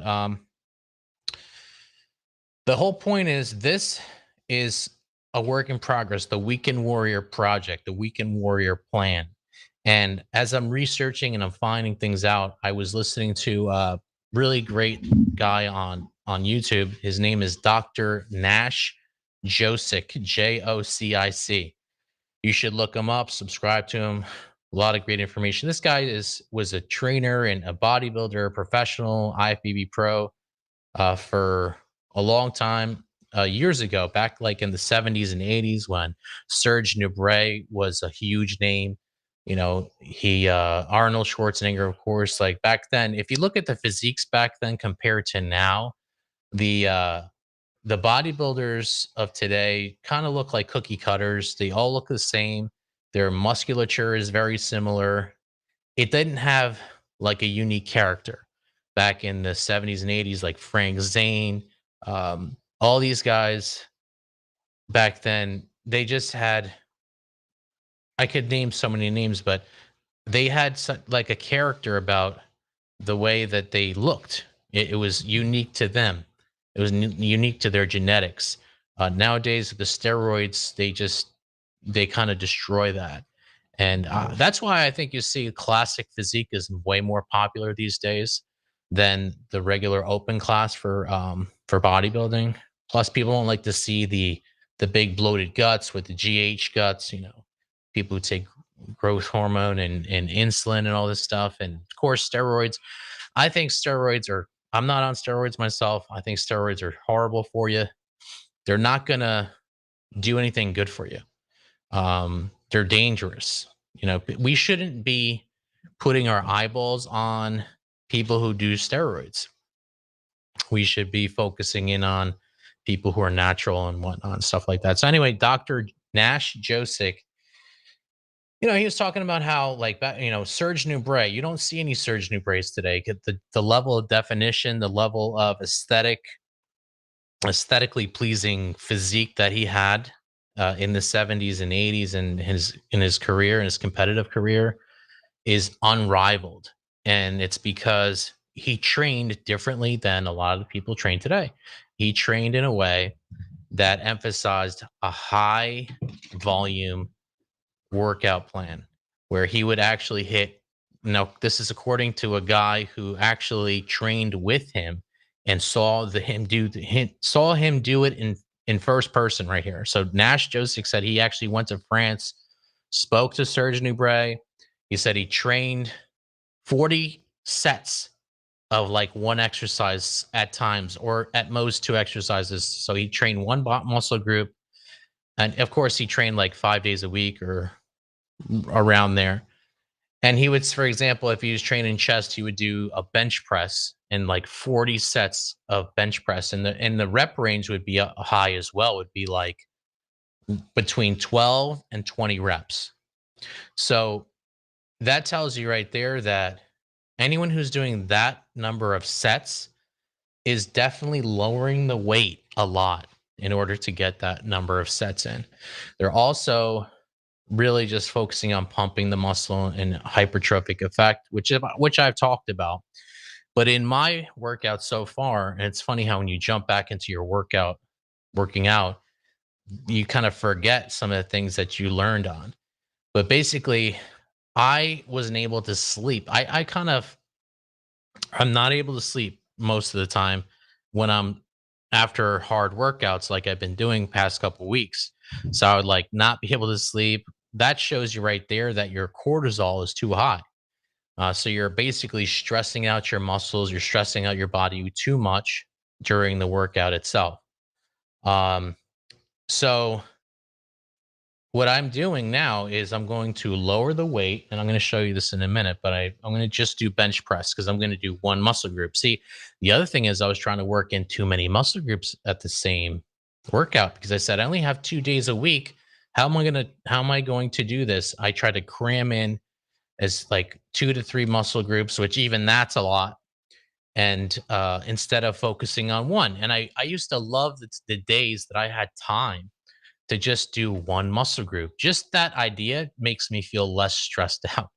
Um, the whole point is this is a work in progress, the Weekend Warrior project, the Weekend Warrior plan. And as I'm researching and I'm finding things out, I was listening to a really great guy on YouTube. His name is Dr. Nash Jocic, Jocic. You should look him up, subscribe to him. A lot of great information. This guy was a trainer and a bodybuilder, professional, IFBB pro for a long time. Years ago, back like in the 70s and 80s, when Serge Nubret was a huge name. You know, he Arnold Schwarzenegger, of course. Like back then, if you look at the physiques back then compared to now, the uh, the bodybuilders of today kind of look like cookie cutters. They all look the same. Their musculature is very similar. It didn't have like a unique character back in the 70s and 80s, like Frank Zane. All these guys back then, they just had, I could name so many names, but they had like a character about the way that they looked. It was unique to them. It was unique to their genetics. Nowadays, the steroids, they kind of destroy that, and that's why I think you see classic physique is way more popular these days than the regular open class for bodybuilding. Plus, people don't like to see the big bloated guts with the GH guts. You know, people who take growth hormone and insulin and all this stuff, and of course steroids. I think steroids are, I'm not on steroids myself. I think steroids are horrible for you. They're not going to do anything good for you. They're dangerous. You know, we shouldn't be putting our eyeballs on people who do steroids. We should be focusing in on people who are natural and whatnot and stuff like that. So anyway, Dr. Nash Josic, you know, he was talking about how, like, you know, Serge Nubret. You don't see any Serge Nubrets today. The level of definition, the level of aesthetically pleasing physique that he had in the 70s and 80s, and his career and his competitive career is unrivaled. And it's because he trained differently than a lot of the people train today. He trained in a way that emphasized a high volume workout plan where he would actually hit. Now, this is according to a guy who actually trained with him and saw him do it in first person right here. So Nash Josic said he actually went to France, spoke to Serge Nubret. He said he trained 40 sets of like one exercise at times, or at most two exercises. So he trained one muscle group, and of course he trained like 5 days a week or around there. And he would, for example, if he was training chest, he would do a bench press and like 40 sets of bench press, and the rep range would be high as well. Would be like between 12 and 20 reps. So that tells you right there that anyone who's doing that number of sets is definitely lowering the weight a lot in order to get that number of sets in. They're also really just focusing on pumping the muscle and hypertrophic effect, which I've talked about. But in my workout so far, and it's funny how when you jump back into your working out, you kind of forget some of the things that you learned on. But basically, I wasn't able to sleep. I'm not able to sleep most of the time when I'm after hard workouts like I've been doing past couple weeks. So I would like not be able to sleep. That shows you right there that your cortisol is too high. So you're basically stressing out your muscles, you're stressing out your body too much during the workout itself. Um, so what I'm doing now is I'm going to lower the weight, and I'm going to show you this in a minute, but I'm going to just do bench press because I'm going to do one muscle group. See, the other thing is I was trying to work in too many muscle groups at the same workout because I said I only have 2 days a week. How am I going to do this? I try to cram in as like 2 to 3 muscle groups, which even that's a lot. And instead of focusing on one, and I used to love the days that I had time to just do one muscle group. Just that idea makes me feel less stressed out.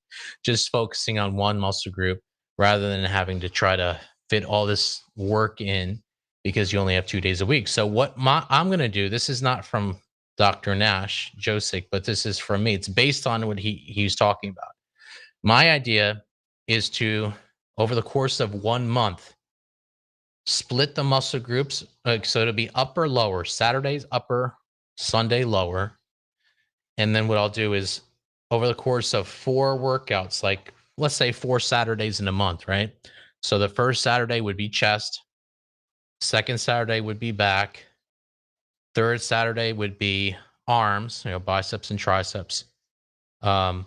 Just focusing on one muscle group rather than having to try to fit all this work in because you only have 2 days a week. So what I'm going to do, this is not from Dr. Nash Jocic, but this is from me. It's based on what he's talking about. My idea is to, over the course of 1 month, split the muscle groups. So it'll be upper, lower, Saturdays upper, Sunday lower. And then what I'll do is over the course of 4 workouts, like let's say 4 Saturdays in a month, right? So the first Saturday would be chest, second Saturday would be back, third Saturday would be arms, biceps and triceps. And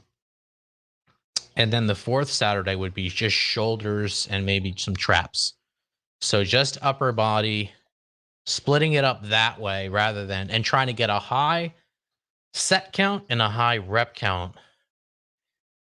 then the fourth Saturday would be just shoulders and maybe some traps. So just upper body, splitting it up that way rather than, and trying to get a high set count and a high rep count,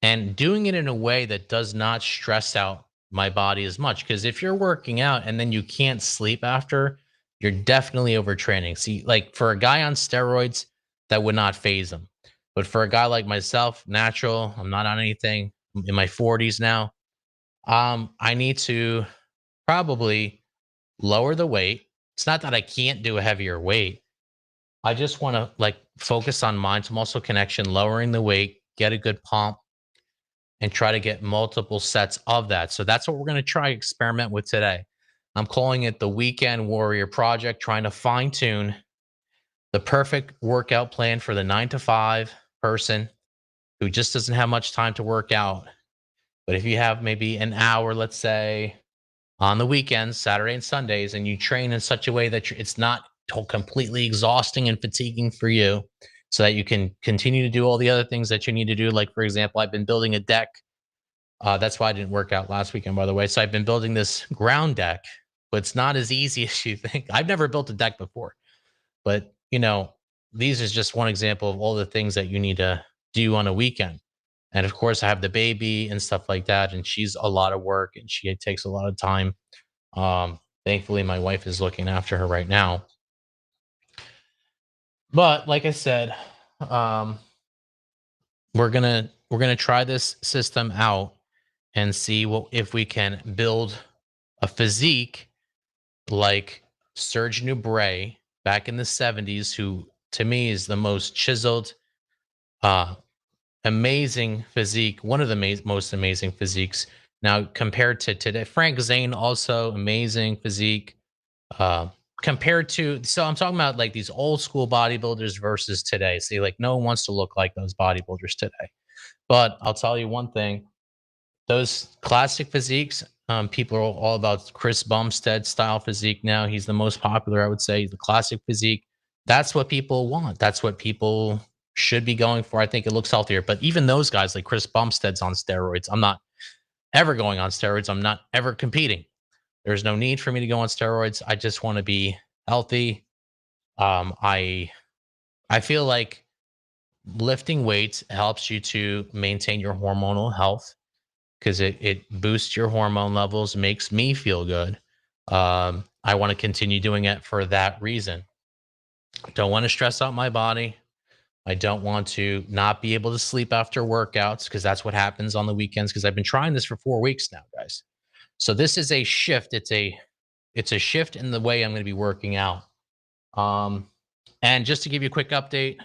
and doing it in a way that does not stress out my body as much. Because if you're working out and then you can't sleep after, you're definitely overtraining. See, like for a guy on steroids, that would not phase him. But for a guy like myself, natural, I'm not on anything, I'm in my 40s now. I need to probably lower the weight. It's not that I can't do a heavier weight. I just want to like focus on mind to muscle connection, lowering the weight, get a good pump, and try to get multiple sets of that. So that's what we're going to try experiment with today. I'm calling it the Weekend Warrior Project, trying to fine tune the perfect workout plan for the 9 to 5 person who just doesn't have much time to work out. But if you have maybe an hour, let's say on the weekends, Saturday and Sundays, and you train in such a way that it's not completely exhausting and fatiguing for you, so that you can continue to do all the other things that you need to do. Like, for example, I've been building a deck. That's why I didn't work out last weekend, by the way. So I've been building this ground deck, but it's not as easy as you think. I've never built a deck before, but these is just one example of all the things that you need to do on a weekend. And of course, I have the baby and stuff like that, and she's a lot of work and she takes a lot of time. Thankfully, my wife is looking after her right now. But like I said, we're gonna try this system out and see if we can build a physique like Serge Nubret back in the 70s, who to me is the most chiseled, uh, amazing physique, one of the most amazing physiques. Now, compared to today, Frank Zane, also amazing physique. Uh, Compared to, so I'm talking about like these old school bodybuilders versus today. See, like no one wants to look like those bodybuilders today. But I'll tell you one thing: those classic physiques, people are all about Chris Bumstead style physique now. He's the most popular, I would say, the classic physique. That's what people want. That's what people should be going for. I think it looks healthier. But even those guys like Chris Bumstead's on steroids. I'm not ever going on steroids. I'm not ever competing. There's no need for me to go on steroids. I just want to be healthy. I feel like lifting weights helps you to maintain your hormonal health because it boosts your hormone levels, makes me feel good. I want to continue doing it for that reason. Don't want to stress out my body. I don't want to not be able to sleep after workouts because that's what happens on the weekends. Because I've been trying this for 4 weeks now, guys. So this is a shift. It's a shift in the way I'm going to be working out. And just to give you a quick update,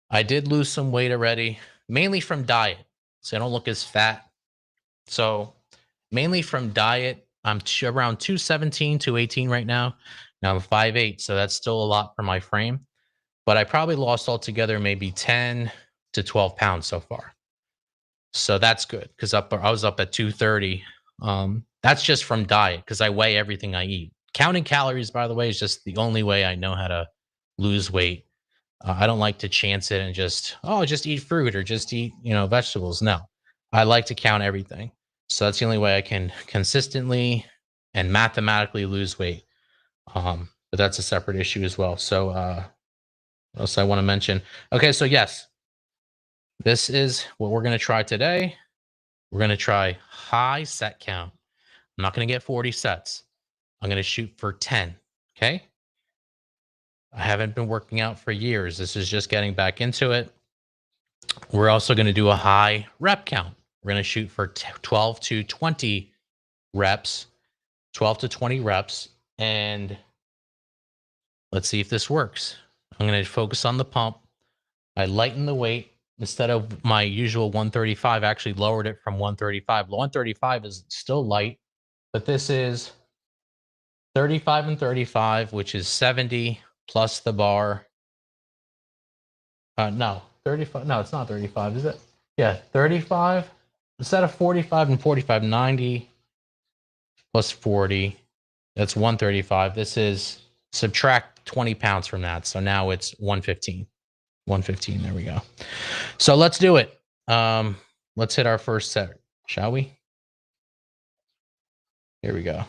I did lose some weight already, mainly from diet, so I don't look as fat. So mainly from diet, I'm around 217, 218 right now. Now I'm 5'8", so that's still a lot for my frame. But I probably lost altogether maybe 10 to 12 pounds so far. So that's good because I was up at 230. That's just from diet because I weigh everything I eat. Counting calories, by the way, is just the only way I know how to lose weight. I don't like to chance it and just eat fruit or just eat, vegetables. No, I like to count everything. So that's the only way I can consistently and mathematically lose weight. But that's a separate issue as well. So, what else I want to mention? Okay, so yes, this is what we're going to try today. We're going to try high set count. I'm not going to get 40 sets. I'm going to shoot for 10. Okay. I haven't been working out for years. This is just getting back into it. We're also going to do a high rep count. We're going to shoot for 12 to 20 reps. 12 to 20 reps, and let's see if this works. I'm going to focus on the pump. I lighten the weight. Instead of my usual 135, I actually lowered it from 135. 135 is still light, but this is 35 and 35, which is 70 plus the bar. No, 35. No, it's not 35, is it? Yeah, 35. Instead of 45 and 45, 90 plus 40. That's 135. This is subtract 20 pounds from that. So now it's 115. 115. There we go. So let's do it. Let's hit our first set, shall we? Here we go.